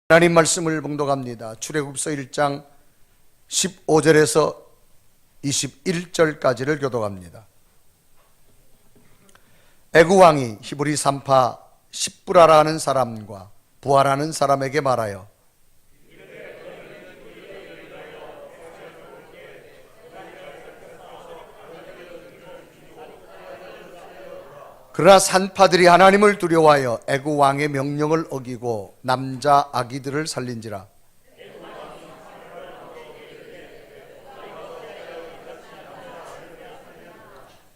하나님 말씀을 봉독합니다. 출애굽기서 1장 15절에서 21절까지를 교독합니다. 애굽 왕이 히브리 산파 십브라라는 사람과 부하라는 사람에게 말하여 그러나 산파들이 하나님을 두려워하여 애굽 왕의 명령을 어기고 남자 아기들을 살린지라.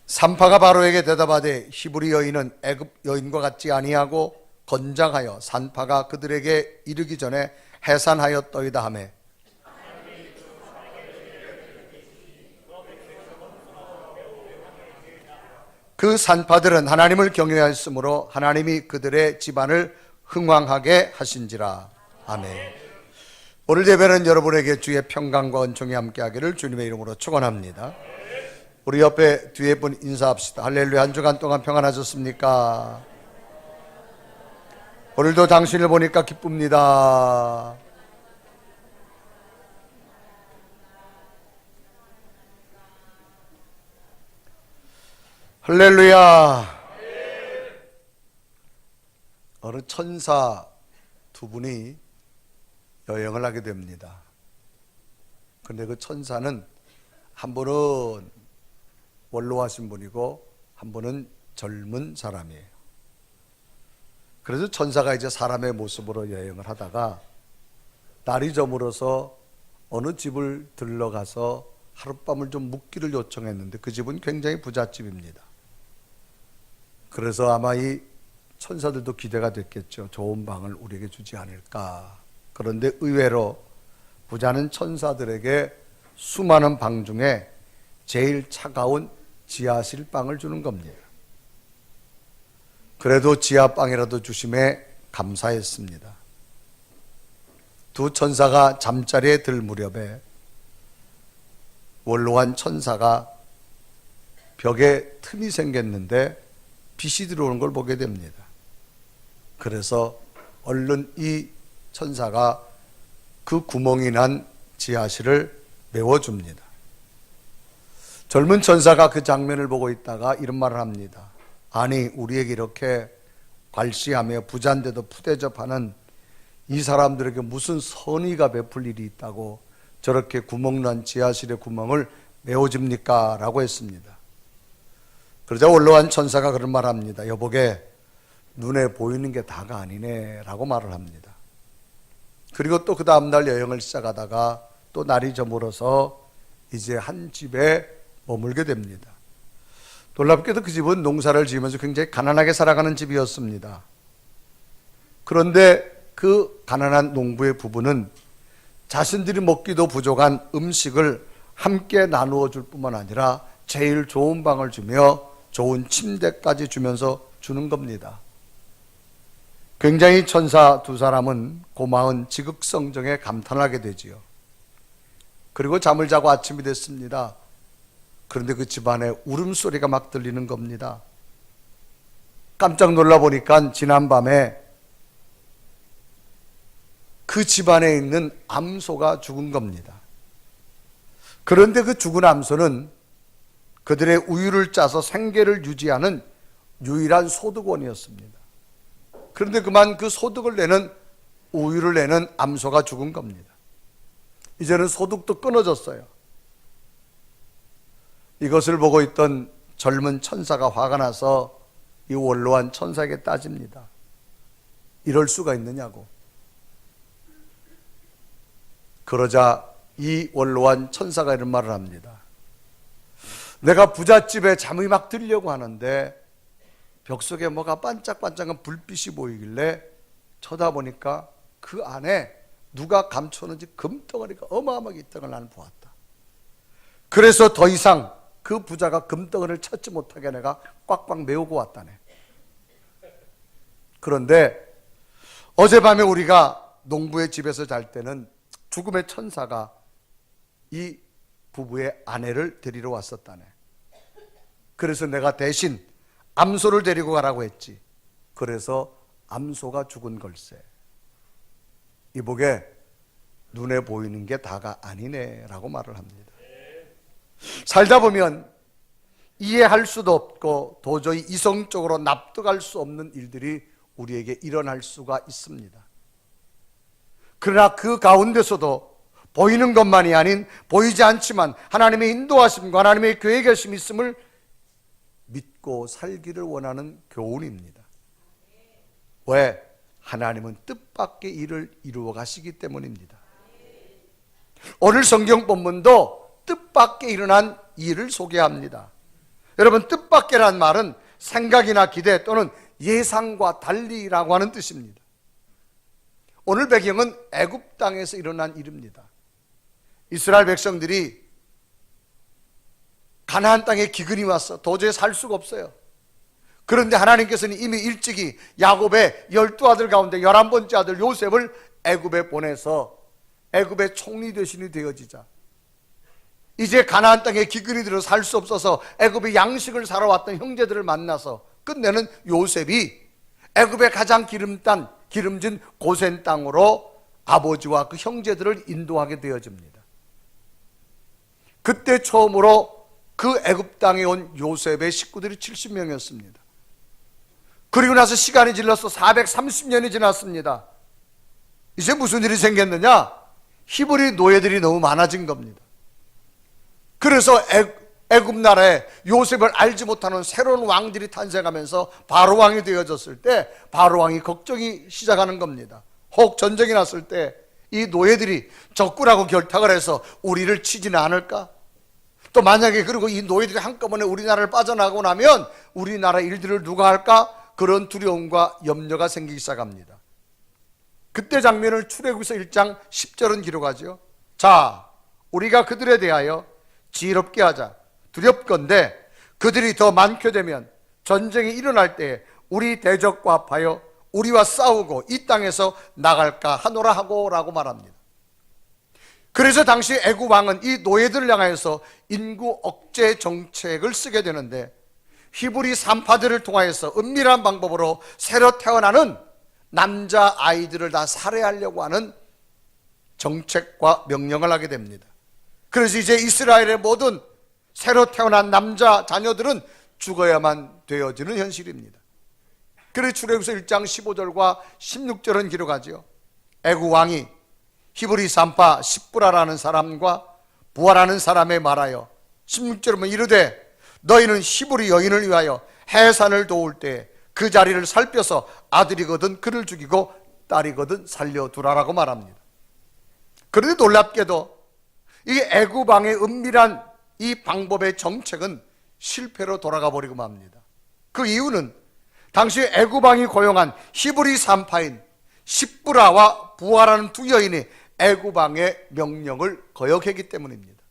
산파가 바로에게 대답하되 히브리 여인은 애굽 여인과 같지 아니하고 건장하여 산파가 그들에게 이르기 전에 해산하였더이다 하며 그 산파들은 하나님을 경외하였으므로 하나님이 그들의 집안을 흥왕하게 하신지라. 아멘. 오늘 예배는 여러분에게 주의 평강과 은총이 함께하기를 주님의 이름으로 축원합니다. 우리 옆에 뒤에 분 인사합시다. 할렐루야. 한 주간 동안 평안하셨습니까? 오늘도 당신을 보니까 기쁩니다. 할렐루야. 어느 천사 두 분이 여행을 하게 됩니다. 그런데 그 천사는 한 분은 원로하신 분이고 한 분은 젊은 사람이에요. 그래서 천사가 이제 사람의 모습으로 여행을 하다가 날이 저물어서 어느 집을 들러가서 하룻밤을 좀 묵기를 요청했는데 그 집은 굉장히 부잣집입니다. 그래서 아마 이 천사들도 기대가 됐겠죠. 좋은 방을 우리에게 주지 않을까. 그런데 의외로 부자는 천사들에게 수많은 방 중에 제일 차가운 지하실 방을 주는 겁니다. 그래도 지하방이라도 주심에 감사했습니다. 두 천사가 잠자리에 들 무렵에 원로한 천사가 벽에 틈이 생겼는데 빛이 들어오는 걸 보게 됩니다. 그래서 얼른 이 천사가 그 구멍이 난 지하실을 메워줍니다. 젊은 천사가 그 장면을 보고 있다가 이런 말을 합니다. 아니, 우리에게 이렇게 괄시하며 부자인데도 푸대접하는 이 사람들에게 무슨 선의가 베풀 일이 있다고 저렇게 구멍난 지하실의 구멍을 메워줍니까? 라고 했습니다. 그러자 원로한 천사가 그런 말을 합니다. 여보게, 눈에 보이는 게 다가 아니네 라고 말을 합니다. 그리고 또 그 다음날 여행을 시작하다가 또 날이 저물어서 이제 한 집에 머물게 됩니다. 놀랍게도 그 집은 농사를 지으면서 굉장히 가난하게 살아가는 집이었습니다. 그런데 그 가난한 농부의 부부는 자신들이 먹기도 부족한 음식을 함께 나누어 줄 뿐만 아니라 제일 좋은 방을 주며 좋은 침대까지 주면서 주는 겁니다. 굉장히 천사 두 사람은 고마운 지극성정에 감탄하게 되지요. 그리고 잠을 자고 아침이 됐습니다. 그런데 그 집안에 울음소리가 막 들리는 겁니다. 깜짝 놀라 보니까 지난밤에 그 집안에 있는 암소가 죽은 겁니다. 그런데 그 죽은 암소는 그들의 우유를 짜서 생계를 유지하는 유일한 소득원이었습니다. 그런데 그만 그 소득을 내는 우유를 내는 암소가 죽은 겁니다. 이제는 소득도 끊어졌어요. 이것을 보고 있던 젊은 천사가 화가 나서 이 원로한 천사에게 따집니다. 이럴 수가 있느냐고. 그러자 이 원로한 천사가 이런 말을 합니다. 내가 부잣집에 잠이 막 들려고 하는데 벽 속에 뭐가 반짝반짝한 불빛이 보이길래 쳐다보니까 그 안에 누가 감춰놓은지 금덩어리가 어마어마하게 있다는 걸 나는 보았다. 그래서 더 이상 그 부자가 금덩어리를 찾지 못하게 내가 꽉꽉 메우고 왔다네. 그런데 어젯밤에 우리가 농부의 집에서 잘 때는 죽음의 천사가 이 부부의 아내를 데리러 왔었다네. 그래서 내가 대신 암소를 데리고 가라고 했지. 그래서 암소가 죽은 걸세. 이보게 눈에 보이는 게 다가 아니네 라고 말을 합니다. 살다 보면 이해할 수도 없고 도저히 이성적으로 납득할 수 없는 일들이 우리에게 일어날 수가 있습니다. 그러나 그 가운데서도 보이는 것만이 아닌 보이지 않지만 하나님의 인도하심과 하나님의 계획하심이 있음을 믿고 살기를 원하는 교훈입니다. 왜? 하나님은 뜻밖의 일을 이루어 가시기 때문입니다. 오늘 성경 본문도 뜻밖에 일어난 일을 소개합니다. 여러분, 뜻밖이란 말은 생각이나 기대 또는 예상과 달리라고 하는 뜻입니다. 오늘 배경은 애굽 땅에서 일어난 일입니다. 이스라엘 백성들이 가나안 땅에 기근이 와서 도저히 살 수가 없어요. 그런데 하나님께서는 이미 일찍이 야곱의 12아들 가운데 11번째 아들 요셉을 애굽에 보내서 애굽의 총리 대신이 되어지자 이제 가나안 땅에 기근이 들어 살 수 없어서 애굽의 양식을 사러 왔던 형제들을 만나서 끝내는 요셉이 애굽의 가장 기름진 고센 땅으로 아버지와 그 형제들을 인도하게 되어집니다. 그때 처음으로 그 애굽 땅에 온 요셉의 식구들이 70명이었습니다. 그리고 나서 시간이 질러서 430년이 지났습니다. 이제 무슨 일이 생겼느냐? 히브리 노예들이 너무 많아진 겁니다. 그래서 애굽 나라에 요셉을 알지 못하는 새로운 왕들이 탄생하면서 바로 왕이 되어졌을 때 바로 왕이 걱정이 시작하는 겁니다. 혹 전쟁이 났을 때 이 노예들이 적군하고 결탁을 해서 우리를 치지는 않을까? 또 만약에 그리고 이 노예들이 한꺼번에 우리나라를 빠져나가고 나면 우리나라 일들을 누가 할까? 그런 두려움과 염려가 생기기 시작합니다. 그때 장면을 출애굽기서 1장 10절은 기록하죠. 자, 우리가 그들에 대하여 지혜롭게 하자. 두렵건대 그들이 더 많게 되면 전쟁이 일어날 때 우리 대적과 합하여 우리와 싸우고 이 땅에서 나갈까 하노라 하고 라고 말합니다. 그래서 당시 애굽 왕은 이 노예들을 향하여서 인구 억제 정책을 쓰게 되는데 히브리 산파들을 통하여서 은밀한 방법으로 새로 태어나는 남자 아이들을 다 살해하려고 하는 정책과 명령을 하게 됩니다. 그래서 이제 이스라엘의 모든 새로 태어난 남자 자녀들은 죽어야만 되어지는 현실입니다. 그래서 출애굽기서 1장 15절과 16절은 기록하죠. 애굽 왕이 히브리 산파 십부라라는 사람과 부하라는 사람에 말하여 16절은 이르되 너희는 히브리 여인을 위하여 해산을 도울 때 그 자리를 살펴서 아들이거든 그를 죽이고 딸이거든 살려두라라고 말합니다. 그런데 놀랍게도 이 애굽 왕의 은밀한 이 방법의 정책은 실패로 돌아가 버리고 맙니다. 그 이유는 당시 애굽 왕이 고용한 히브리 산파인 십부라와 부하라는 두 여인이 애굽 왕의 명령을 거역했기 때문입니다.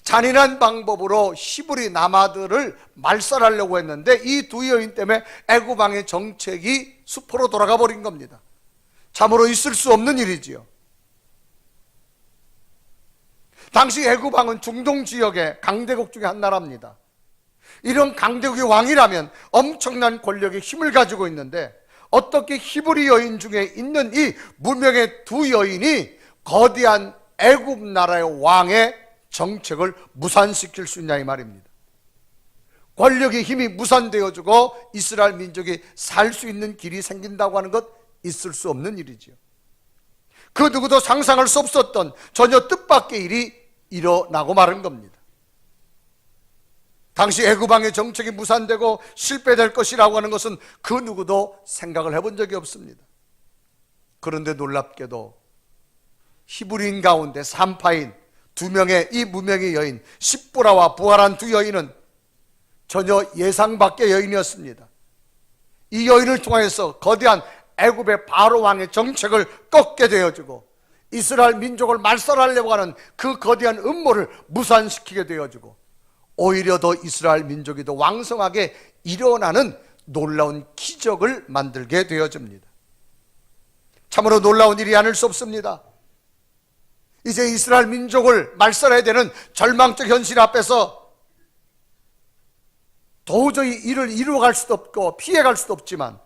잔인한 방법으로 히브리 남아들을 말살하려고 했는데 이 두 여인 때문에 애굽 왕의 정책이 수포로 돌아가 버린 겁니다. 참으로 있을 수 없는 일이지요. 당시 애굽 왕은 중동 지역의 강대국 중에 한 나라입니다. 이런 강대국의 왕이라면 엄청난 권력의 힘을 가지고 있는데 어떻게 히브리 여인 중에 있는 이 무명의 두 여인이 거대한 애굽 나라의 왕의 정책을 무산시킬 수 있냐 이 말입니다. 권력의 힘이 무산되어지고 이스라엘 민족이 살 수 있는 길이 생긴다고 하는 것 있을 수 없는 일이죠. 그 누구도 상상할 수 없었던 전혀 뜻밖의 일이 일어나고 마른 겁니다. 당시 애굽 왕의 정책이 무산되고 실패될 것이라고 하는 것은 그 누구도 생각을 해본 적이 없습니다. 그런데 놀랍게도 히브리인 가운데 산파인 두 명의 이 무명의 여인 십부라와 부하란 두 여인은 전혀 예상 밖의 여인이었습니다. 이 여인을 통해서 거대한 애굽의 바로 왕의 정책을 꺾게 되어지고 이스라엘 민족을 말살하려고 하는 그 거대한 음모를 무산시키게 되어지고 오히려 더 이스라엘 민족이 더 왕성하게 일어나는 놀라운 기적을 만들게 되어집니다. 참으로 놀라운 일이 아닐 수 없습니다. 이제 이스라엘 민족을 말살해야 되는 절망적 현실 앞에서 도저히 이를 이루어갈 수도 없고 피해갈 수도 없지만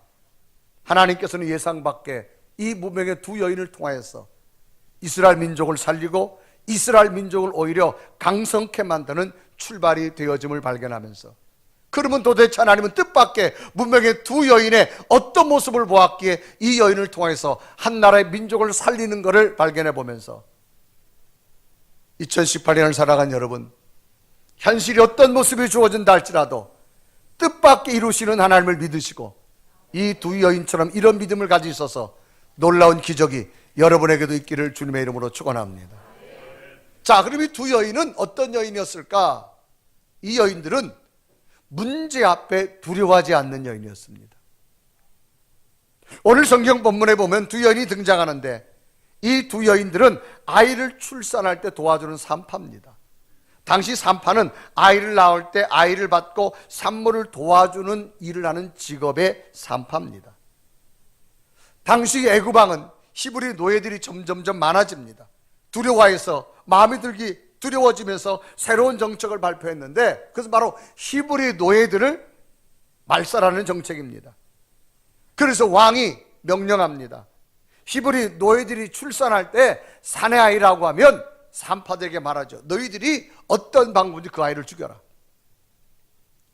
하나님께서는 예상 밖에 이 무명의 두 여인을 통하여서 이스라엘 민족을 살리고 이스라엘 민족을 오히려 강성케 만드는 출발이 되어짐을 발견하면서, 그러면 도대체 하나님은 뜻밖의 문명의 두 여인의 어떤 모습을 보았기에 이 여인을 통해서 한 나라의 민족을 살리는 것을 발견해 보면서 2018년을 살아간 여러분, 현실이 어떤 모습이 주어진다 할지라도 뜻밖의 이루시는 하나님을 믿으시고 이 두 여인처럼 이런 믿음을 가지고 있어서 놀라운 기적이 여러분에게도 있기를 주님의 이름으로 축원합니다. 자, 그럼 이 두 여인은 어떤 여인이었을까? 이 여인들은 문제 앞에 두려워하지 않는 여인이었습니다. 오늘 성경 본문에 보면 두 여인이 등장하는데, 이 두 여인들은 아이를 출산할 때 도와주는 산파입니다. 당시 산파는 아이를 낳을 때 아이를 받고 산모를 도와주는 일을 하는 직업의 산파입니다. 당시 애굽 왕은 히브리 노예들이 점점점 많아집니다. 두려워해서 마음이 들기 두려워지면서 새로운 정책을 발표했는데, 그것은 바로 히브리 노예들을 말살하는 정책입니다. 그래서 왕이 명령합니다. 히브리 노예들이 출산할 때 사내 아이라고 하면 산파들에게 말하죠. 너희들이 어떤 방법인지 그 아이를 죽여라.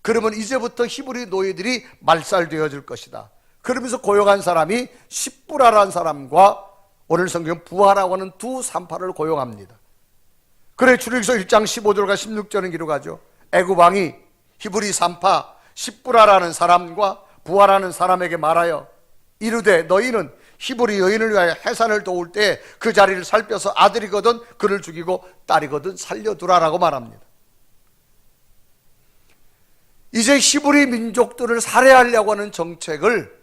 그러면 이제부터 히브리 노예들이 말살되어질 것이다. 그러면서 고용한 사람이 십부라라는 사람과 오늘 성경 부하라고 하는 두 산파를 고용합니다. 그래 출애굽기서 1장 15절과 16절은 기록하죠. 애굽 왕이 히브리 산파 십부라라는 사람과 부하라는 사람에게 말하여 이르되 너희는 히브리 여인을 위하여 해산을 도울 때 그 자리를 살펴서 아들이거든 그를 죽이고 딸이거든 살려두라라고 말합니다. 이제 히브리 민족들을 살해하려고 하는 정책을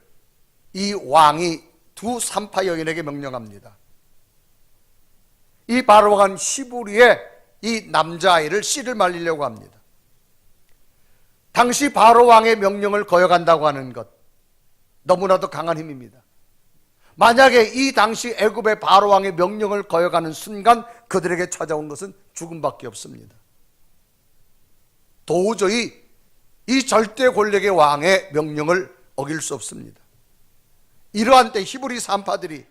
이 왕이 두 산파 여인에게 명령합니다. 이 바로가 히브리의 이 남자아이를 씨를 말리려고 합니다. 당시 바로 왕의 명령을 거역한다고 하는 것, 너무나도 강한 힘입니다. 만약에 이 당시 애굽의 바로 왕의 명령을 거역하는 순간 그들에게 찾아온 것은 죽음밖에 없습니다. 도저히 이 절대 권력의 왕의 명령을 어길 수 없습니다. 이러한 때 히브리 산파들이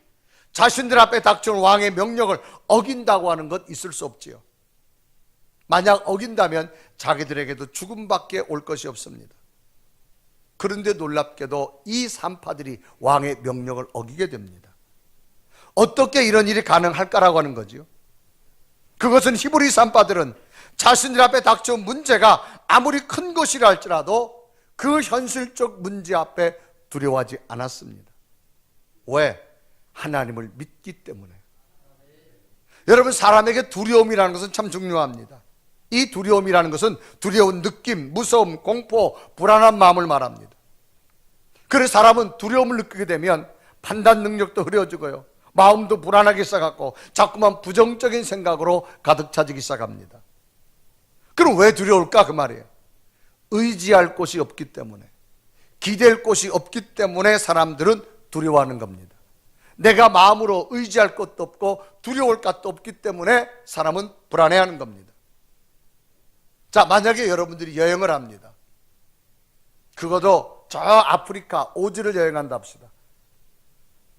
자신들 앞에 닥쳐온 왕의 명령을 어긴다고 하는 것 있을 수 없지요. 만약 어긴다면 자기들에게도 죽음밖에 올 것이 없습니다. 그런데 놀랍게도 이 산파들이 왕의 명령을 어기게 됩니다. 어떻게 이런 일이 가능할까라고 하는 거죠. 그것은 히브리 산파들은 자신들 앞에 닥쳐온 문제가 아무리 큰 것이라 할지라도 그 현실적 문제 앞에 두려워하지 않았습니다. 왜? 하나님을 믿기 때문에. 여러분, 사람에게 두려움이라는 것은 참 중요합니다. 이 두려움이라는 것은 두려운 느낌, 무서움, 공포, 불안한 마음을 말합니다. 그래서 사람은 두려움을 느끼게 되면 판단 능력도 흐려지고요, 마음도 불안하게 시작하고 자꾸만 부정적인 생각으로 가득 차지기 시작합니다. 그럼 왜 두려울까? 그 말이에요. 의지할 곳이 없기 때문에, 기댈 곳이 없기 때문에 사람들은 두려워하는 겁니다. 내가 마음으로 의지할 것도 없고 두려울 것도 없기 때문에 사람은 불안해하는 겁니다. 자, 만약에 여러분들이 여행을 합니다. 그것도 저 아프리카 오지를 여행한다 합시다.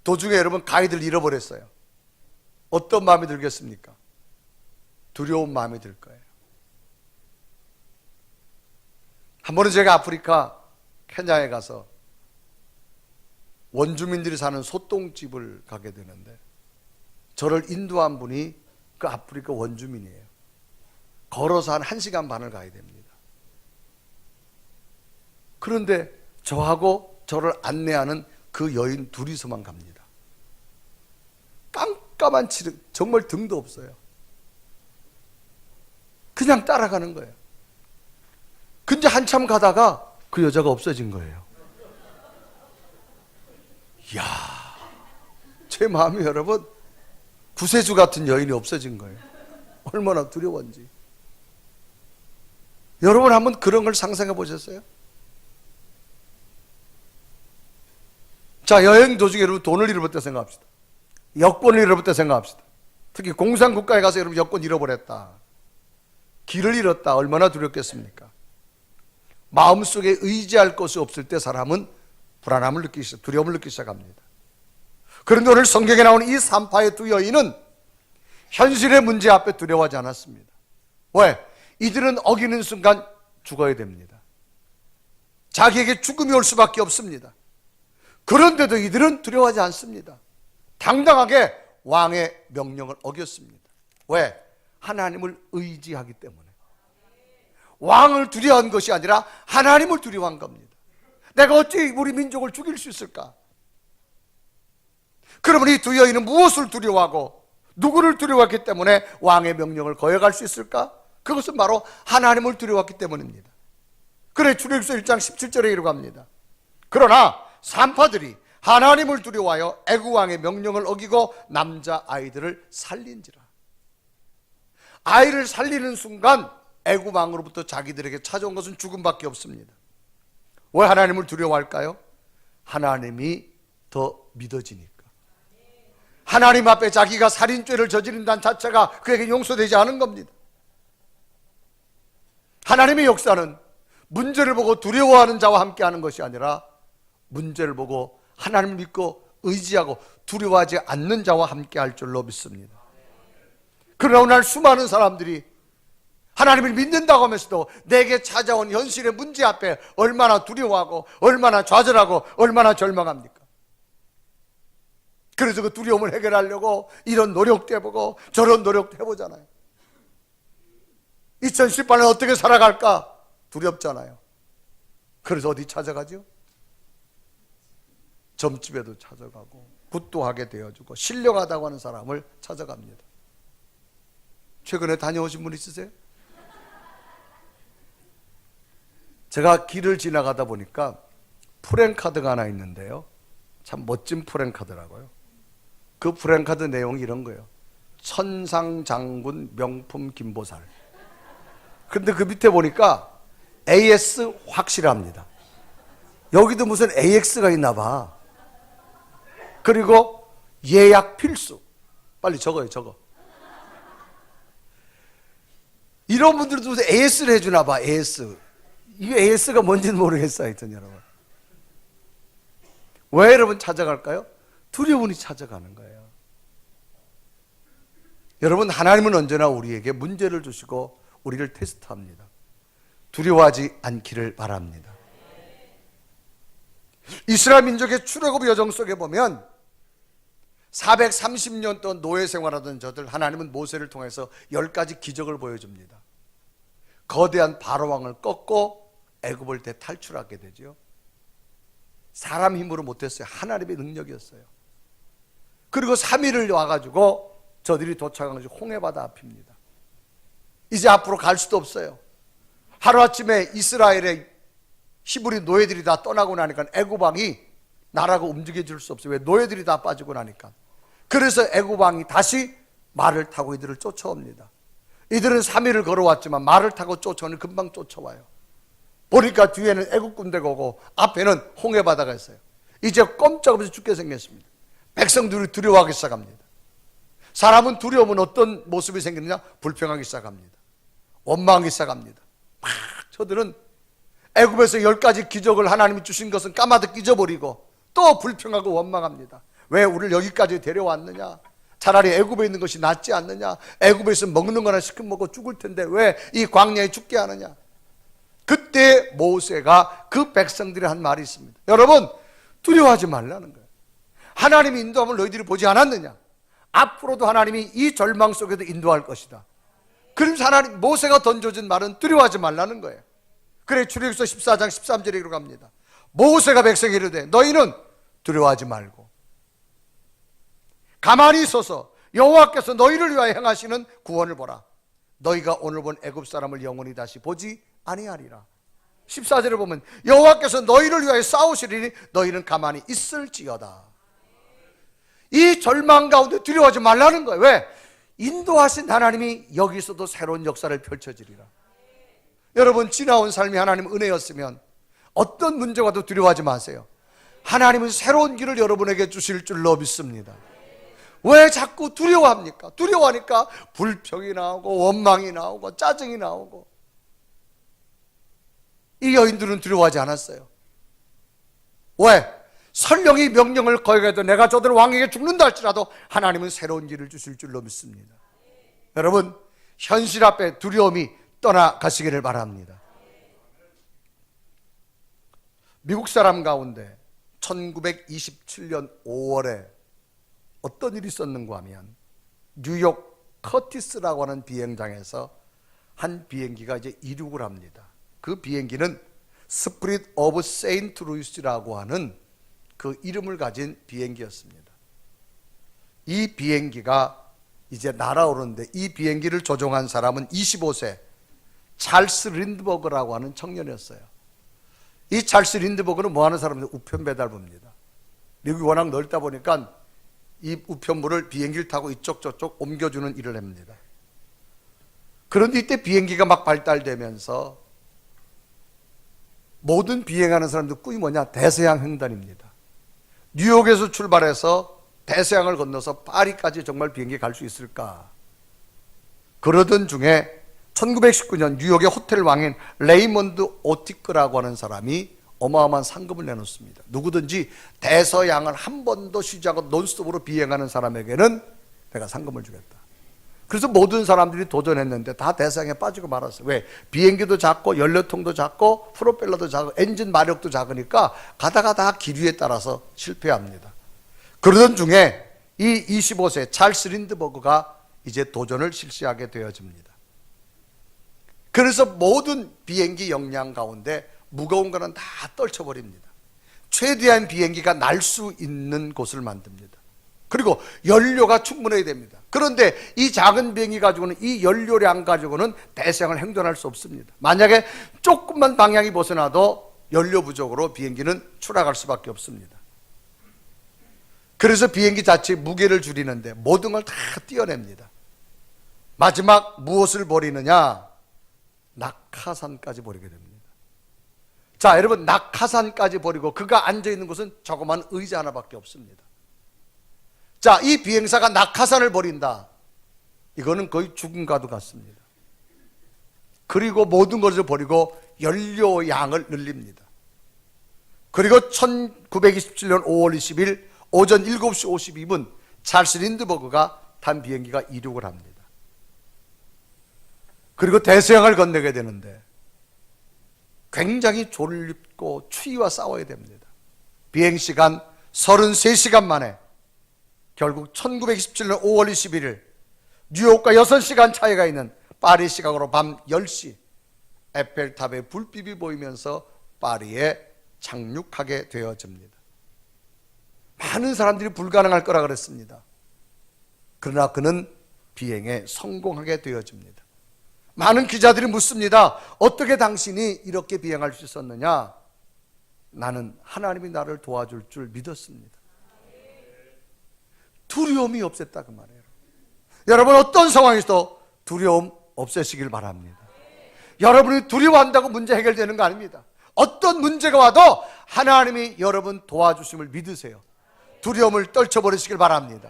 도중에 여러분 가이드를 잃어버렸어요. 어떤 마음이 들겠습니까? 두려운 마음이 들 거예요. 한 번은 제가 아프리카 케냐에 가서 원주민들이 사는 소똥집을 가게 되는데, 저를 인도한 분이 그 아프리카 원주민이에요. 걸어서 한 1시간 반을 가야 됩니다. 그런데 저하고 저를 안내하는 그 여인 둘이서만 갑니다. 깜깜한 칠흑, 정말 등도 없어요. 그냥 따라가는 거예요. 근데 한참 가다가 그 여자가 없어진 거예요. 이야, 제 마음이 여러분 구세주 같은 여인이 없어진 거예요. 얼마나 두려웠는지. 여러분 한번 그런 걸 상상해 보셨어요? 자, 여행 도중에 여러분 돈을 잃어버렸다 생각합시다. 여권을 잃어버렸다 생각합시다. 특히 공산국가에 가서 여러분 여권 잃어버렸다, 길을 잃었다, 얼마나 두렵겠습니까? 마음속에 의지할 것이 없을 때 사람은 불안함을 느끼기 시작, 두려움을 느끼기 시작합니다. 그런데 오늘 성경에 나오는 이 산파의 두 여인은 현실의 문제 앞에 두려워하지 않았습니다. 왜? 이들은 어기는 순간 죽어야 됩니다. 자기에게 죽음이 올 수밖에 없습니다. 그런데도 이들은 두려워하지 않습니다. 당당하게 왕의 명령을 어겼습니다. 왜? 하나님을 의지하기 때문에. 왕을 두려워한 것이 아니라 하나님을 두려워한 겁니다. 내가 어찌 우리 민족을 죽일 수 있을까? 그러면 이 두 여인은 무엇을 두려워하고 누구를 두려워했기 때문에 왕의 명령을 거역할 수 있을까? 그것은 바로 하나님을 두려워했기 때문입니다. 그래 출애굽기서 1장 17절에 이르고 합니다. 그러나 산파들이 하나님을 두려워하여 애굽 왕의 명령을 어기고 남자 아이들을 살린지라. 아이를 살리는 순간 애굽 왕으로부터 자기들에게 찾아온 것은 죽음밖에 없습니다. 왜 하나님을 두려워할까요? 하나님이 더 믿어지니까. 하나님 앞에 자기가 살인죄를 저지른다는 자체가 그에게 용서되지 않은 겁니다. 하나님의 역사는 문제를 보고 두려워하는 자와 함께 하는 것이 아니라 문제를 보고 하나님을 믿고 의지하고 두려워하지 않는 자와 함께 할 줄로 믿습니다. 그러나 오늘 수많은 사람들이 하나님을 믿는다고 하면서도 내게 찾아온 현실의 문제 앞에 얼마나 두려워하고 얼마나 좌절하고 얼마나 절망합니까? 그래서 그 두려움을 해결하려고 이런 노력도 해보고 저런 노력도 해보잖아요. 2018년 어떻게 살아갈까? 두렵잖아요. 그래서 어디 찾아가죠? 점집에도 찾아가고 굿도 하게 되어주고 신령하다고 하는 사람을 찾아갑니다. 최근에 다녀오신 분 있으세요? 제가 길을 지나가다 보니까 프랜카드가 하나 있는데요, 참 멋진 프랜카드라고요. 그 프랜카드 내용이 이런 거예요. 천상장군 명품 김보살. 근데 그 밑에 보니까 AS 확실합니다. 여기도 무슨 AX가 있나 봐. 그리고 예약 필수. 빨리 적어요, 적어. 이런 분들도 무슨 AS를 해주나 봐, AS. 이게 AS가 뭔지는 모르겠어요, 하여튼 여러분. 왜 여러분 찾아갈까요? 두려움이 찾아가는 거예요. 여러분, 하나님은 언제나 우리에게 문제를 주시고 우리를 테스트합니다. 두려워하지 않기를 바랍니다. 이스라엘 민족의 출애굽 여정 속에 보면 430년 동안 노예 생활하던 저들, 하나님은 모세를 통해서 10가지 기적을 보여줍니다. 거대한 바로왕을 꺾고 애굽을 대탈출하게 되죠. 사람 힘으로 못했어요. 하나님의 능력이었어요. 그리고 3일을 와가지고 저들이 도착한 것이 홍해바다 앞입니다. 이제 앞으로 갈 수도 없어요. 하루아침에 이스라엘의 히브리 노예들이 다 떠나고 나니까 애굽 왕이 나라가 움직여줄 수 없어요. 왜? 노예들이 다 빠지고 나니까. 그래서 애굽 왕이 다시 말을 타고 이들을 쫓아옵니다. 이들은 3일을 걸어왔지만 말을 타고 쫓아오니 금방 쫓아와요. 보니까 뒤에는 애굽 군대가 오고 앞에는 홍해바다가 있어요. 이제 꼼짝없이 죽게 생겼습니다. 백성들이 두려워하기 시작합니다. 사람은 두려우면 어떤 모습이 생기느냐? 불평하기 시작합니다. 원망하기 시작합니다. 막 저들은 애굽에서 10가지 기적을 하나님이 주신 것은 까마득 잊어버리고 또 불평하고 원망합니다. 왜 우리를 여기까지 데려왔느냐? 차라리 애굽에 있는 것이 낫지 않느냐? 애굽에서 먹는 거나 시큼 먹고 죽을 텐데 왜 이 광야에 죽게 하느냐? 그때 모세가 그 백성들이 한 말이 있습니다. 여러분, 두려워하지 말라는 거예요. 하나님이 인도함을 너희들이 보지 않았느냐? 앞으로도 하나님이 이 절망 속에도 인도할 것이다. 그러면서 하나님, 모세가 던져준 말은 두려워하지 말라는 거예요. 그래 출애굽기서 14장 13절에 이렇게 합니다. 모세가 백성에게 이르되 너희는 두려워하지 말고 가만히 있어서 여호와께서 너희를 위하여 행하시는 구원을 보라. 너희가 오늘 본 애굽 사람을 영원히 다시 보지 아니하리라. 14절에 보면 여호와께서 너희를 위하여 싸우시리니 너희는 가만히 있을지어다. 이 절망 가운데 두려워하지 말라는 거예요. 왜? 인도하신 하나님이 여기서도 새로운 역사를 펼쳐지리라. 여러분, 지나온 삶이 하나님 은혜였으면 어떤 문제와도 두려워하지 마세요. 하나님은 새로운 길을 여러분에게 주실 줄로 믿습니다. 왜 자꾸 두려워합니까? 두려워하니까 불평이 나오고 원망이 나오고 짜증이 나오고. 이 여인들은 두려워하지 않았어요. 왜? 설령이 명령을 거역해도 내가 저들 왕에게 죽는다 할지라도 하나님은 새로운 길을 주실 줄로 믿습니다. 여러분, 현실 앞에 두려움이 떠나가시기를 바랍니다. 미국 사람 가운데 1927년 5월에 어떤 일이 있었는가 하면 뉴욕 커티스라고 하는 비행장에서 한 비행기가 이제 이륙을 합니다. 그 비행기는 스프릿 오브 세인트 루이스라고 하는 그 이름을 가진 비행기였습니다. 이 비행기가 이제 날아오르는데 이 비행기를 조종한 사람은 25세 찰스 린드버그라고 하는 청년이었어요. 이 찰스 린드버그는 뭐 하는 사람인데 우편 배달부입니다. 미국이 워낙 넓다 보니까 이 우편물을 비행기를 타고 이쪽 저쪽 옮겨주는 일을 합니다. 그런데 이때 비행기가 막 발달되면서 모든 비행하는 사람들 꿈이 뭐냐? 대서양 횡단입니다. 뉴욕에서 출발해서 대서양을 건너서 파리까지 정말 비행기 갈 수 있을까? 그러던 중에 1919년 뉴욕의 호텔 왕인 레이먼드 오티크라고 하는 사람이 어마어마한 상금을 내놓습니다. 누구든지 대서양을 한 번도 쉬지 않고 논스톱으로 비행하는 사람에게는 내가 상금을 주겠다. 그래서 모든 사람들이 도전했는데 다 대서양에 빠지고 말았어요. 왜? 비행기도 작고 연료통도 작고 프로펠러도 작고 엔진 마력도 작으니까 가다가 다 기류에 따라서 실패합니다. 그러던 중에 이 25세 찰스 린드버그가 이제 도전을 실시하게 되어집니다. 그래서 모든 비행기 역량 가운데 무거운 거는 다 떨쳐버립니다. 최대한 비행기가 날 수 있는 곳을 만듭니다. 그리고 연료가 충분해야 됩니다. 그런데 이 작은 비행기 가지고는 이 연료량 가지고는 대서양을 행동할 수 없습니다. 만약에 조금만 방향이 벗어나도 연료 부족으로 비행기는 추락할 수밖에 없습니다. 그래서 비행기 자체 무게를 줄이는데 모든 걸 다 띄어냅니다. 마지막 무엇을 버리느냐? 낙하산까지 버리게 됩니다. 자, 여러분, 낙하산까지 버리고 그가 앉아있는 곳은 조그만 의자 하나밖에 없습니다. 자, 이 비행사가 낙하산을 버린다. 이거는 거의 죽음과도 같습니다. 그리고 모든 것을 버리고 연료 양을 늘립니다. 그리고 1927년 5월 20일 오전 7시 52분 찰스 린드버그가 탄 비행기가 이륙을 합니다. 그리고 대서양을 건너게 되는데 굉장히 졸립고 추위와 싸워야 됩니다. 비행시간 33시간 만에 결국 1927년 5월 21일 뉴욕과 6시간 차이가 있는 파리 시각으로 밤 10시 에펠탑의 불빛이 보이면서 파리에 착륙하게 되어집니다. 많은 사람들이 불가능할 거라 그랬습니다. 그러나 그는 비행에 성공하게 되어집니다. 많은 기자들이 묻습니다. 어떻게 당신이 이렇게 비행할 수 있었느냐? 나는 하나님이 나를 도와줄 줄 믿었습니다. 두려움이 없었다 그 말이에요. 여러분, 어떤 상황에서도 두려움 없애시길 바랍니다. 여러분이 두려워한다고 문제 해결되는 거 아닙니다. 어떤 문제가 와도 하나님이 여러분 도와주심을 믿으세요. 두려움을 떨쳐버리시길 바랍니다.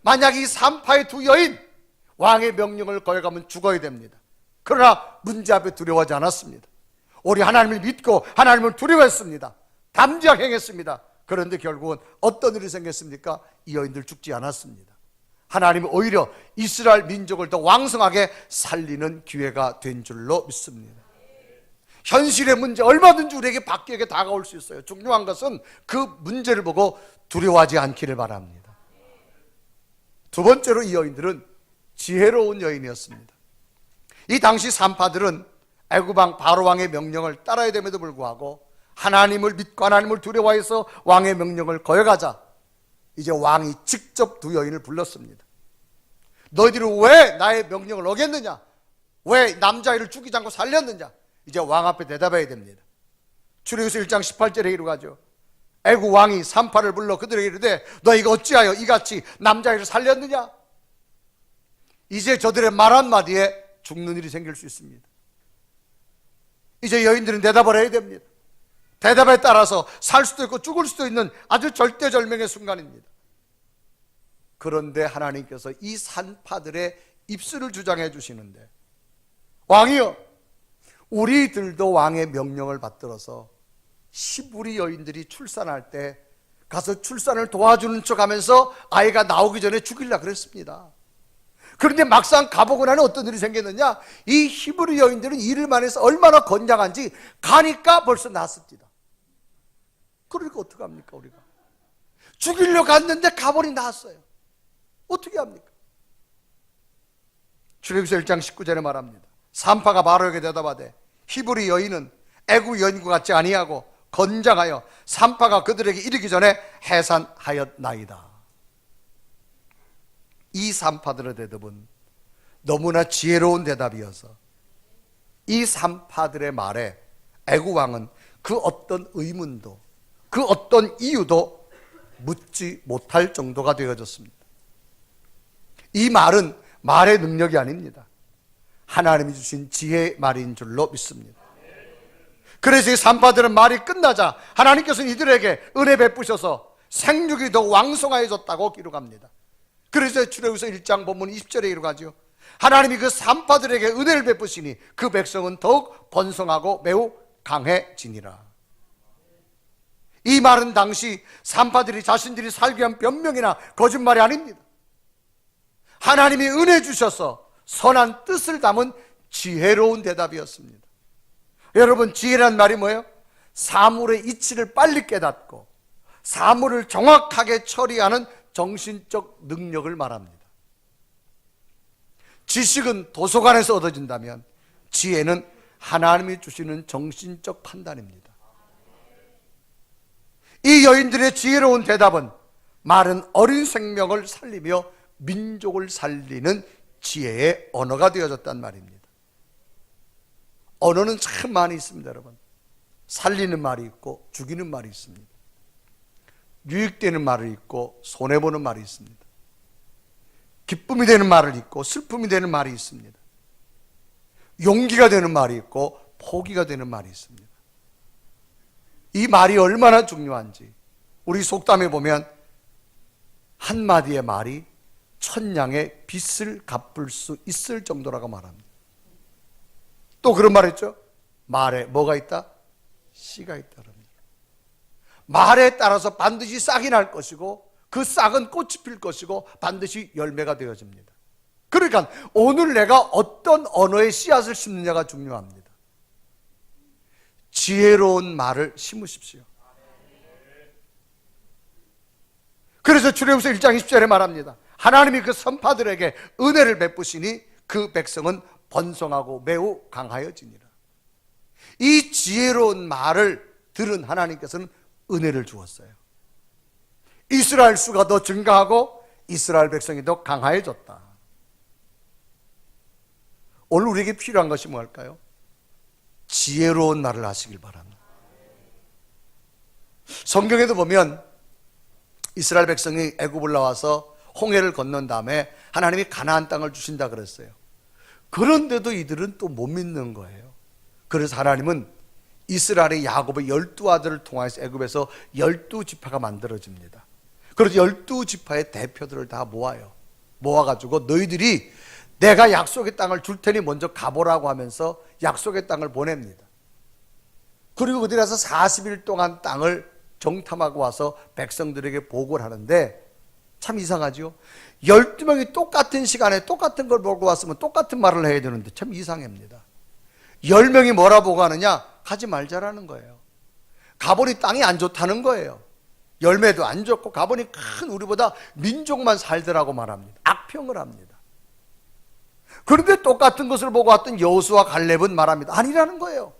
만약 이 산파의 두 여인 왕의 명령을 거역하면 죽어야 됩니다. 그러나 문제 앞에 두려워하지 않았습니다. 우리 하나님을 믿고 하나님을 두려워했습니다. 담대하게 행했습니다. 그런데 결국은 어떤 일이 생겼습니까? 이 여인들 죽지 않았습니다. 하나님이 오히려 이스라엘 민족을 더 왕성하게 살리는 기회가 된 줄로 믿습니다. 현실의 문제 얼마든지 우리에게 바뀌게 다가올 수 있어요. 중요한 것은 그 문제를 보고 두려워하지 않기를 바랍니다. 두 번째로 이 여인들은 지혜로운 여인이었습니다. 이 당시 산파들은 애굽왕 바로왕의 명령을 따라야 됨에도 불구하고 하나님을 믿고 하나님을 두려워해서 왕의 명령을 거역하자 이제 왕이 직접 두 여인을 불렀습니다. 너희들이 왜 나의 명령을 어겼느냐? 왜 남자아이를 죽이지 않고 살렸느냐? 이제 왕 앞에 대답해야 됩니다. 출애굽기서 1장 18절에 이르가죠. 애굽 왕이 산파를 불러 그들에게 이르되 너희가 어찌하여 이같이 남자아이를 살렸느냐? 이제 저들의 말 한마디에 죽는 일이 생길 수 있습니다. 이제 여인들은 대답을 해야 됩니다. 대답에 따라서 살 수도 있고 죽을 수도 있는 아주 절대절명의 순간입니다. 그런데 하나님께서 이 산파들의 입술을 주장해 주시는데 왕이여, 우리들도 왕의 명령을 받들어서 시부리 여인들이 출산할 때 가서 출산을 도와주는 척 하면서 아이가 나오기 전에 죽이려고 그랬습니다. 그런데 막상 가보고 나니 어떤 일이 생겼느냐, 이 히브리 여인들은 이를만 해서 얼마나 건장한지 가니까 벌써 낳았습니다. 그러니까 어떡합니까? 우리가 죽이려고 갔는데 가버리 낳았어요. 어떻게 합니까? 출애굽기서 1장 19절에 말합니다. 산파가 바로에게 대답하되 히브리 여인은 애굽 여인과 같지 아니하고 건장하여 산파가 그들에게 이르기 전에 해산하였나이다. 이 산파들의 대답은 너무나 지혜로운 대답이어서 이 산파들의 말에 애굽 왕은 그 어떤 의문도 그 어떤 이유도 묻지 못할 정도가 되어졌습니다. 이 말은 말의 능력이 아닙니다. 하나님이 주신 지혜의 말인 줄로 믿습니다. 그래서 이 산파들은 말이 끝나자 하나님께서는 이들에게 은혜 베푸셔서 생육이 더 왕성해졌다고 기록합니다. 그래서 출애굽기서 1장 본문 20절에 이르가지요, 하나님이 그 산파들에게 은혜를 베푸시니 그 백성은 더욱 번성하고 매우 강해지니라. 이 말은 당시 산파들이 자신들이 살기 위한 변명이나 거짓말이 아닙니다. 하나님이 은혜 주셔서 선한 뜻을 담은 지혜로운 대답이었습니다. 여러분, 지혜란 말이 뭐예요? 사물의 이치를 빨리 깨닫고 사물을 정확하게 처리하는 정신적 능력을 말합니다. 지식은 도서관에서 얻어진다면 지혜는 하나님이 주시는 정신적 판단입니다. 이 여인들의 지혜로운 대답은 마른 어린 생명을 살리며 민족을 살리는 지혜의 언어가 되어졌단 말입니다. 언어는 참 많이 있습니다. 여러분, 살리는 말이 있고 죽이는 말이 있습니다. 유익되는 말이 있고 손해보는 말이 있습니다. 기쁨이 되는 말을 있고 슬픔이 되는 말이 있습니다. 용기가 되는 말이 있고 포기가 되는 말이 있습니다. 이 말이 얼마나 중요한지 우리 속담에 보면 한마디의 말이 천냥의 빚을 갚을 수 있을 정도라고 말합니다. 또 그런 말 했죠? 말에 뭐가 있다? 씨가 있다. 말에 따라서 반드시 싹이 날 것이고 그 싹은 꽃이 필 것이고 반드시 열매가 되어집니다. 그러니까 오늘 내가 어떤 언어의 씨앗을 심느냐가 중요합니다. 지혜로운 말을 심으십시오. 그래서 출애굽기서 1장 20절에 말합니다. 하나님이 그 선파들에게 은혜를 베푸시니 그 백성은 번성하고 매우 강하여지니라. 이 지혜로운 말을 들은 하나님께서는 은혜를 주었어요. 이스라엘 수가 더 증가하고 이스라엘 백성이 더 강화해졌다. 오늘 우리에게 필요한 것이 뭘까요? 지혜로운 말을 하시길 바랍니다. 성경에도 보면 이스라엘 백성이 애굽을 나와서 홍해를 건넌 다음에 하나님이 가나안 땅을 주신다 그랬어요. 그런데도 이들은 또 못 믿는 거예요. 그래서 하나님은 이스라엘의 야곱의 12아들을 통해서 애굽에서 12지파가 만들어집니다. 그래서 12지파의 대표들을 다 모아요. 모아가지고 너희들이 내가 약속의 땅을 줄 테니 먼저 가보라고 하면서 약속의 땅을 보냅니다. 그리고 그들이 가서 40일 동안 땅을 정탐하고 와서 백성들에게 보고를 하는데 참 이상하죠. 12명이 똑같은 시간에 똑같은 걸 보고 왔으면 똑같은 말을 해야 되는데 참 이상합니다. 10명이 뭐라 보고 하느냐? 가지 말자라는 거예요. 가보니 땅이 안 좋다는 거예요. 열매도 안 좋고 가보니 큰 우리보다 민족만 살더라고 말합니다. 악평을 합니다. 그런데 똑같은 것을 보고 왔던 여호수아 갈렙은 말합니다. 아니라는 거예요.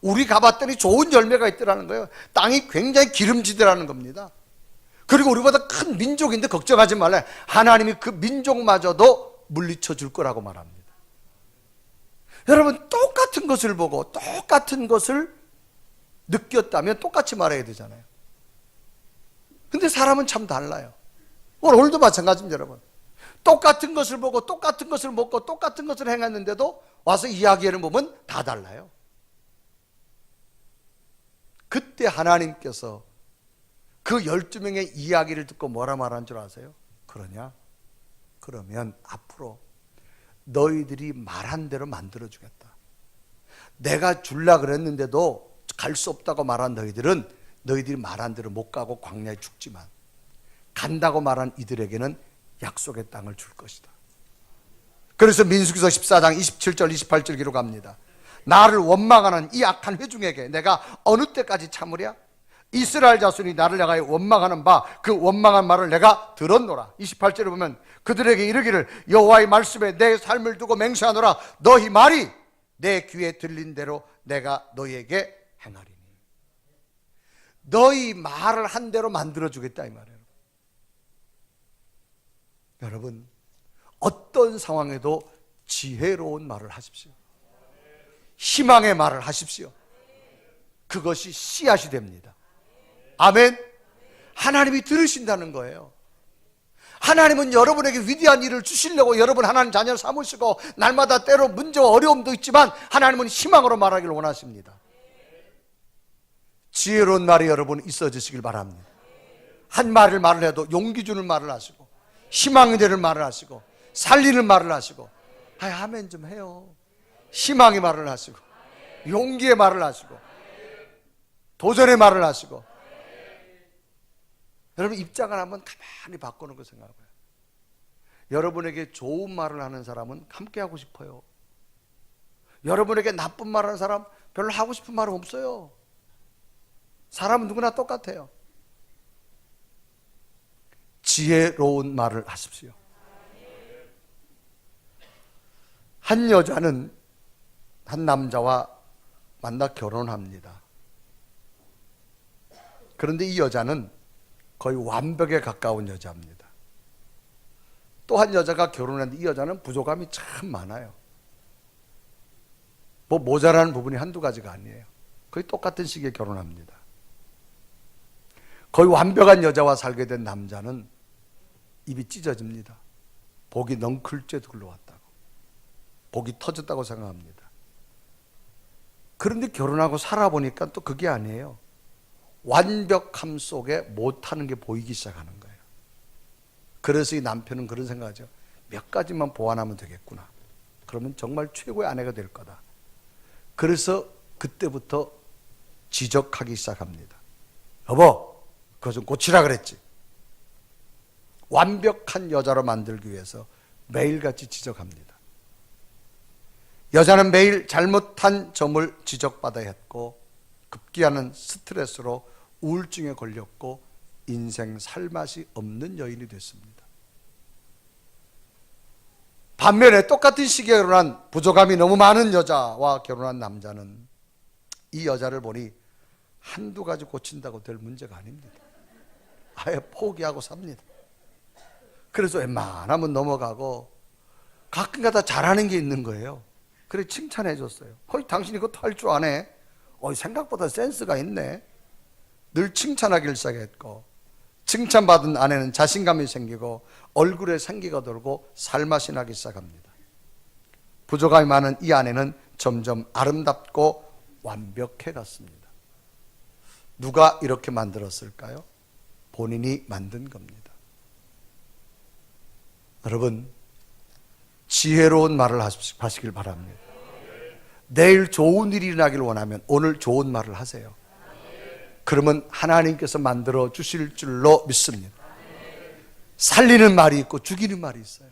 우리 가봤더니 좋은 열매가 있더라는 거예요. 땅이 굉장히 기름지더라는 겁니다. 그리고 우리보다 큰 민족인데 걱정하지 말라. 하나님이 그 민족마저도 물리쳐 줄 거라고 말합니다. 여러분, 똑같은 것을 보고 똑같은 것을 느꼈다면 똑같이 말해야 되잖아요. 근데 사람은 참 달라요. 오늘도 마찬가지입니다. 여러분, 똑같은 것을 보고 똑같은 것을 먹고 똑같은 것을 행했는데도 와서 이야기를 보면 다 달라요. 그때 하나님께서 그 12명의 이야기를 듣고 뭐라 말한 줄 아세요? 그러면 앞으로 너희들이 말한 대로 만들어주겠다. 내가 줄라 그랬는데도 갈 수 없다고 말한 너희들은 너희들이 말한 대로 못 가고 광야에 죽지만 간다고 말한 이들에게는 약속의 땅을 줄 것이다. 그래서 민수기서 14장 27절 28절 기록합니다. 나를 원망하는 이 악한 회중에게 내가 어느 때까지 참으랴? 이스라엘 자손이 나를 향하여 원망하는 바 그 원망한 말을 내가 들었노라. 28절에 보면 그들에게 이르기를 여호와의 말씀에 내 삶을 두고 맹세하노라. 너희 말이 내 귀에 들린 대로 내가 너희에게 행하리니. 너희 말을 한 대로 만들어주겠다 이 말이에요. 여러분, 어떤 상황에도 지혜로운 말을 하십시오. 희망의 말을 하십시오. 그것이 씨앗이 됩니다. 아멘. 하나님이 들으신다는 거예요. 하나님은 여러분에게 위대한 일을 주시려고 여러분 하나님 자녀 삼으시고 날마다 때로 문제와 어려움도 있지만 하나님은 희망으로 말하기를 원하십니다. 지혜로운 말이 여러분 있어지시길 바랍니다. 한 말을 해도 용기 주는 말을 하시고 희망이 되는 말을 하시고 살리는 말을 하시고 아멘 좀 해요. 희망의 말을 하시고 용기의 말을 하시고 도전의 말을 하시고. 여러분 입장을 한번 가만히 바꿔놓고 생각해봐요. 여러분에게 좋은 말을 하는 사람은 함께 하고 싶어요. 여러분에게 나쁜 말을 하는 사람 별로 하고 싶은 말은 없어요. 사람은 누구나 똑같아요. 지혜로운 말을 하십시오. 한 여자는 한 남자와 만나 결혼합니다. 그런데 이 여자는 거의 완벽에 가까운 여자입니다. 또 한 여자가 결혼했는데 이 여자는 부족함이 참 많아요. 뭐 모자라는 부분이 한두 가지가 아니에요. 거의 똑같은 시기에 결혼합니다. 거의 완벽한 여자와 살게 된 남자는 입이 찢어집니다. 복이 넝클째 둘러왔다고, 복이 터졌다고 생각합니다. 그런데 결혼하고 살아보니까 또 그게 아니에요. 완벽함 속에 못하는 게 보이기 시작하는 거예요. 그래서 이 남편은 그런 생각하죠. 몇 가지만 보완하면 되겠구나. 그러면 정말 최고의 아내가 될 거다. 그래서 그때부터 지적하기 시작합니다. 여보, 그거 좀 고치라 그랬지. 완벽한 여자로 만들기 위해서 매일같이 지적합니다. 여자는 매일 잘못한 점을 지적받아야 했고 급기야는 스트레스로 우울증에 걸렸고 인생 살맛이 없는 여인이 됐습니다. 반면에 똑같은 시기에 결혼한 부족함이 너무 많은 여자와 결혼한 남자는 이 여자를 보니 한두 가지 고친다고 될 문제가 아닙니다. 아예 포기하고 삽니다. 그래서 웬만하면 넘어가고 가끔가다 잘하는 게 있는 거예요. 그래 칭찬해 줬어요. 당신이 그것도 할 줄 아네. 생각보다 센스가 있네. 늘 칭찬하기를 시작했고 칭찬받은 아내는 자신감이 생기고 얼굴에 생기가 돌고 살맛이 나기 시작합니다. 부족함이 많은 이 아내는 점점 아름답고 완벽해 갔습니다. 누가 이렇게 만들었을까요? 본인이 만든 겁니다. 여러분, 지혜로운 말을 하시길 바랍니다. 내일 좋은 일이 일어나기를 원하면 오늘 좋은 말을 하세요. 그러면 하나님께서 만들어 주실 줄로 믿습니다. 살리는 말이 있고 죽이는 말이 있어요.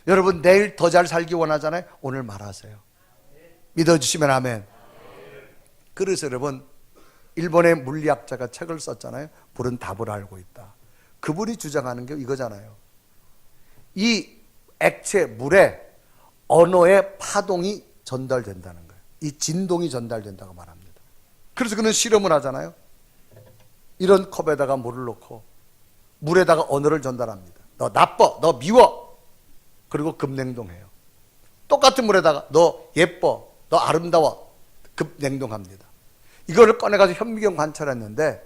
여러분 내일 더 잘 살기 원하잖아요. 오늘 말하세요. 믿어주시면 아멘. 그래서 여러분 일본의 물리학자가 책을 썼잖아요. 불은 답을 알고 있다. 그분이 주장하는 게 이거잖아요. 이 액체 물에 언어의 파동이 전달된다는 거예요. 이 진동이 전달된다고 말합니다. 그래서 그는 실험을 하잖아요. 이런 컵에다가 물을 넣고 물에다가 언어를 전달합니다. 너 나빠, 너 미워. 그리고 급냉동해요. 똑같은 물에다가 너 예뻐, 너 아름다워. 급냉동합니다. 이거를 꺼내가지고 현미경 관찰했는데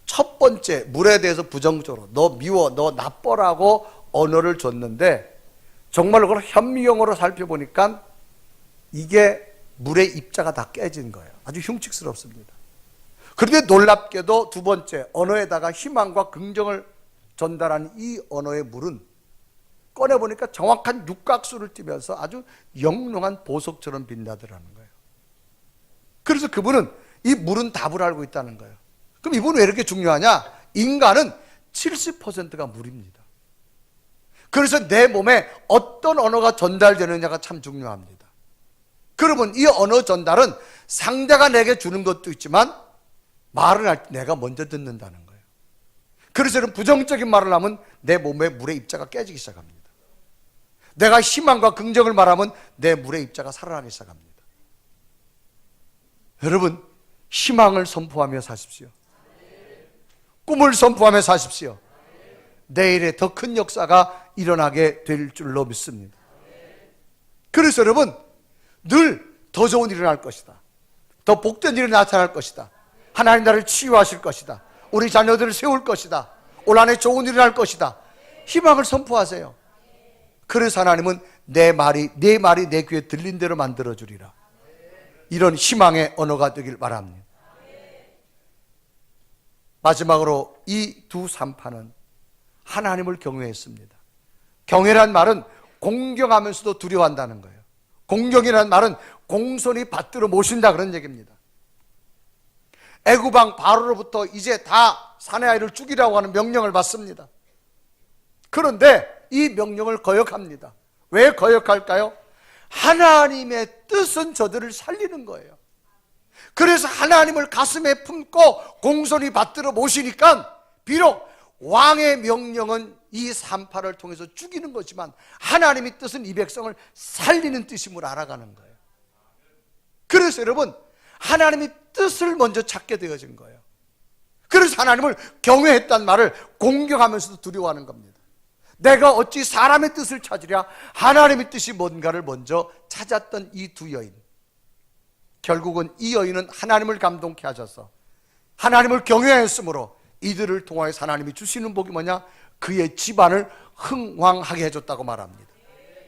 첫 번째 물에 대해서 부정적으로 너 미워, 너 나빠라고 언어를 줬는데 정말로 그걸 현미경으로 살펴보니까 이게 물의 입자가 다 깨진 거예요. 아주 흉측스럽습니다. 그런데 놀랍게도 두 번째 언어에다가 희망과 긍정을 전달하는 이 언어의 물은 꺼내보니까 정확한 육각수를 띠면서 아주 영롱한 보석처럼 빛나더라는 거예요. 그래서 그분은 이 물은 답을 알고 있다는 거예요. 그럼 이분은 왜 이렇게 중요하냐? 인간은 70%가 물입니다. 그래서 내 몸에 어떤 언어가 전달되느냐가 참 중요합니다. 그러면 이 언어 전달은 상대가 내게 주는 것도 있지만 말을 할 때 내가 먼저 듣는다는 거예요. 그래서 부정적인 말을 하면 내 몸에 물의 입자가 깨지기 시작합니다. 내가 희망과 긍정을 말하면 내 물의 입자가 살아나기 시작합니다. 여러분, 희망을 선포하며 사십시오. 꿈을 선포하며 사십시오. 내일에 더 큰 역사가 일어나게 될 줄로 믿습니다. 그래서 여러분, 늘 더 좋은 일이 일어날 것이다. 더 복된 일이 나타날 것이다. 하나님 나를 치유하실 것이다. 우리 자녀들을 세울 것이다. 올 한해 좋은 일이 일어날 것이다. 희망을 선포하세요. 그래서 하나님은 내 말이 내 귀에 들린 대로 만들어주리라. 이런 희망의 언어가 되길 바랍니다. 마지막으로 이 두 산파는 하나님을 경외했습니다. 경외란 말은 공경하면서도 두려워한다는 거예요. 공경이라는 말은 공손히 받들어 모신다 그런 얘기입니다. 애굽왕 바로로부터 이제 다 사내 아이를 죽이라고 하는 명령을 받습니다. 그런데 이 명령을 거역합니다. 왜 거역할까요? 하나님의 뜻은 저들을 살리는 거예요. 그래서 하나님을 가슴에 품고 공손히 받들어 모시니까 비록 왕의 명령은 이 산파를 통해서 죽이는 거지만 하나님의 뜻은 이 백성을 살리는 뜻임을 알아가는 거예요. 그래서 여러분, 하나님의 뜻을 먼저 찾게 되어진 거예요. 그래서 하나님을 경외했단 말을 공경하면서도 두려워하는 겁니다. 내가 어찌 사람의 뜻을 찾으랴? 하나님의 뜻이 뭔가를 먼저 찾았던 이 두 여인, 결국은 이 여인은 하나님을 감동케 하셔서 하나님을 경외했으므로 이들을 통하여서 하나님이 주시는 복이 뭐냐? 그의 집안을 흥왕하게 해줬다고 말합니다.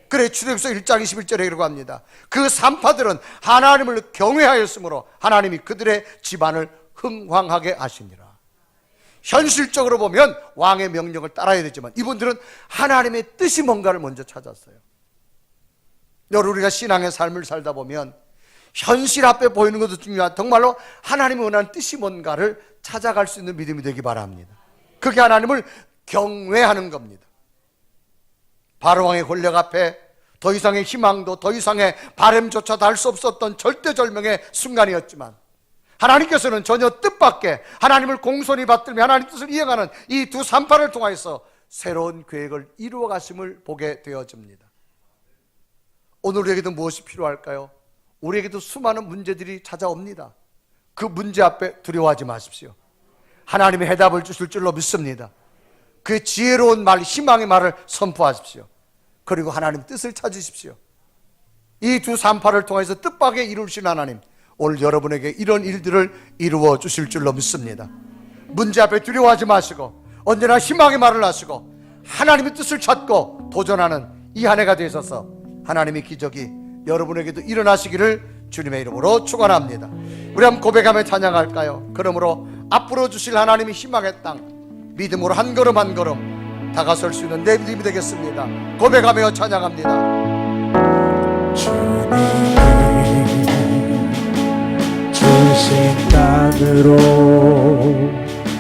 그래, 출애굽기서 1장 21절에 이라고 합니다. 그 산파들은 하나님을 경외하였으므로 하나님이 그들의 집안을 흥왕하게 하시니라. 현실적으로 보면 왕의 명령을 따라야 되지만 이분들은 하나님의 뜻이 뭔가를 먼저 찾았어요. 여러분, 우리가 신앙의 삶을 살다 보면 현실 앞에 보이는 것도 중요한, 정말로 하나님이 원하는 뜻이 뭔가를 찾아갈 수 있는 믿음이 되기 바랍니다. 그게 하나님을 경외하는 겁니다. 바로왕의 권력 앞에 더 이상의 희망도 더 이상의 바람조차도 할 수 없었던 절대절명의 순간이었지만 하나님께서는 전혀 뜻밖의 하나님을 공손히 받들며 하나님 뜻을 이행하는 이 두 산파를 통해서 새로운 계획을 이루어 가심을 보게 되어집니다. 오늘 우리에게도 무엇이 필요할까요? 우리에게도 수많은 문제들이 찾아옵니다. 그 문제 앞에 두려워하지 마십시오. 하나님이 해답을 주실 줄로 믿습니다. 그 지혜로운 말, 희망의 말을 선포하십시오. 그리고 하나님 뜻을 찾으십시오. 이 두 산파를 통해서 뜻밖에 이루신 하나님, 오늘 여러분에게 이런 일들을 이루어 주실 줄로 믿습니다. 문제 앞에 두려워하지 마시고 언제나 희망의 말을 하시고 하나님의 뜻을 찾고 도전하는 이 한 해가 되셔서 하나님의 기적이 여러분에게도 일어나시기를 주님의 이름으로 축원합니다. 우리 한번 고백하며 찬양할까요? 그러므로 앞으로 주실 하나님의 희망의 땅, 믿음으로 한 걸음 한 걸음 다가설 수 있는 내 믿음이 되겠습니다. 고백하며 찬양합니다. 주님이 주신 땅으로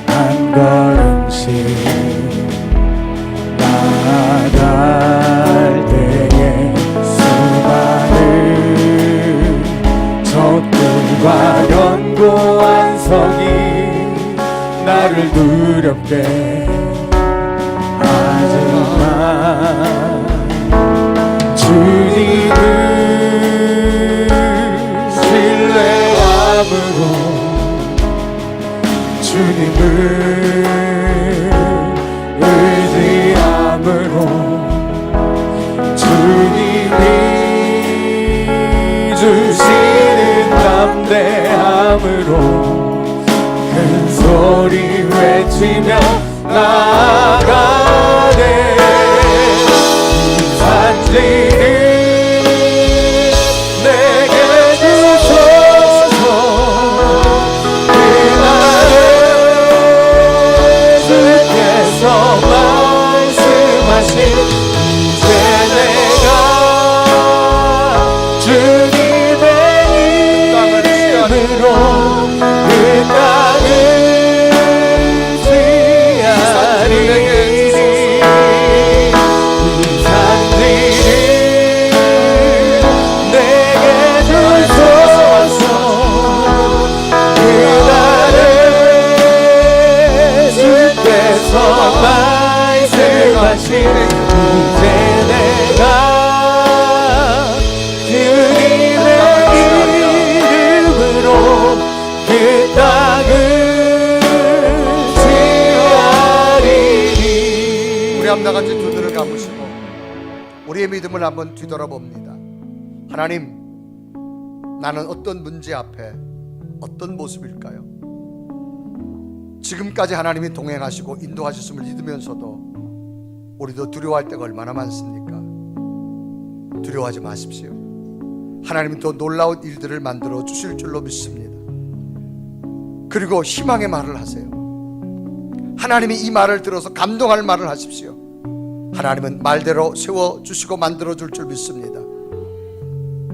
한 걸음씩 나아갈 때에 수많은 적들과 견고한 성이 나를 두렵게 하지만 주님을 신뢰함으로 주님을 의지함으로 주님이 주시는 담대함으로 큰 소리 외치며 나아가네. 이 산지를 내게 주소서. 그날에 주께서 말씀하신 이제 내가 주님의 이름으로 그 땅을 이제 내가 주님의 이름으로 그 땅을 지하리니. 우리 함다 같이 두 눈을 감으시고 우리의 믿음을 한번 뒤돌아봅니다. 하나님, 나는 어떤 문제 앞에 어떤 모습일까요? 지금까지 하나님이 동행하시고 인도하셨음을 믿으면서도 우리도 두려워할 때가 얼마나 많습니까? 두려워하지 마십시오. 하나님은 더 놀라운 일들을 만들어 주실 줄로 믿습니다. 그리고 희망의 말을 하세요. 하나님이 이 말을 들어서 감동할 말을 하십시오. 하나님은 말대로 세워주시고 만들어줄 줄 믿습니다.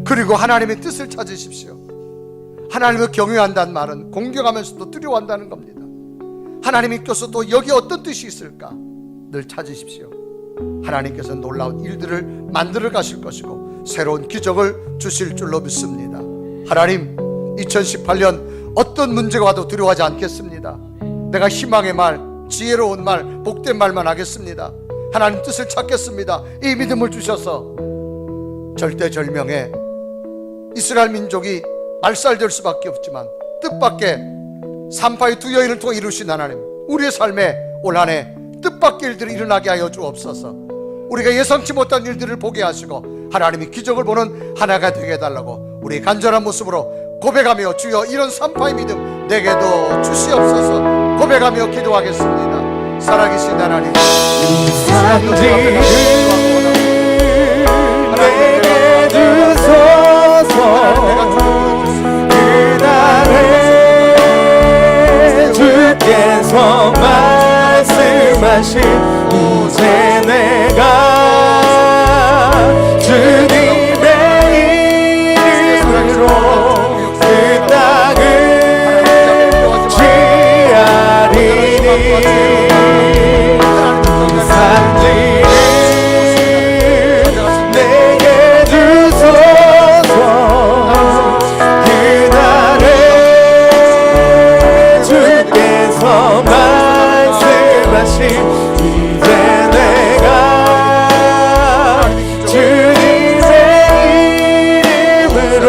그리고 하나님의 뜻을 찾으십시오. 하나님을 경외한다는 말은 공경하면서도 두려워한다는 겁니다. 하나님께서도 여기 어떤 뜻이 있을까 늘 찾으십시오. 하나님께서 놀라운 일들을 만들어 가실 것이고 새로운 기적을 주실 줄로 믿습니다. 하나님, 2018년 어떤 문제가 와도 두려워하지 않겠습니다. 내가 희망의 말, 지혜로운 말, 복된 말만 하겠습니다. 하나님 뜻을 찾겠습니다. 이 믿음을 주셔서 절대절명의 이스라엘 민족이 말살될 수밖에 없지만 뜻밖의 산파의 두 여인을 통해 이루신 하나님, 우리의 삶에 올 한 해 뜻밖의 일들이 일어나게 하여 주옵소서. 우리가 예상치 못한 일들을 보게 하시고 하나님이 기적을 보는 하나가 되게 해달라고 우리 간절한 모습으로 고백하며 주여 이런 산파의 믿음 내게도 주시옵소서 고백하며 기도하겠습니다. 살아계신 하나님, 산지를 내게 주소서. 그날에 주께서 말씀하신 이제 내가 주님의 이름으로 그 땅을 취하리니. 산지를 내게 주소서. 그날에 주께서 말씀하신 이제 내가 주님의 이름으로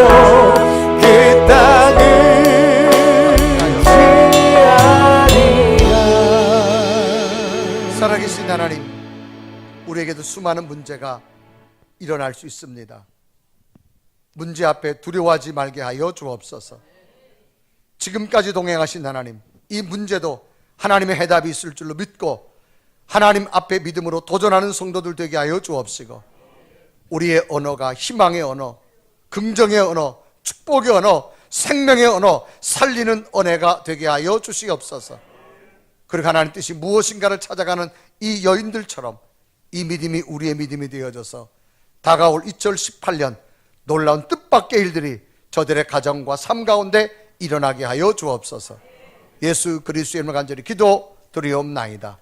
그 땅을 취하리라. 살아계신 하나님, 우리에게도 수많은 문제가 일어날 수 있습니다. 문제 앞에 두려워하지 말게 하여 주옵소서. 지금까지 동행하신 하나님, 이 문제도 하나님의 해답이 있을 줄로 믿고 하나님 앞에 믿음으로 도전하는 성도들 되게 하여 주옵시고 우리의 언어가 희망의 언어, 긍정의 언어, 축복의 언어, 생명의 언어, 살리는 언어가 되게 하여 주시옵소서. 그리고 하나님 뜻이 무엇인가를 찾아가는 이 여인들처럼 이 믿음이 우리의 믿음이 되어져서 다가올 2018년 놀라운 뜻밖의 일들이 저들의 가정과 삶 가운데 일어나게 하여 주옵소서. 예수 그리스도의 이름으로 간절히 기도 드리옵나이다.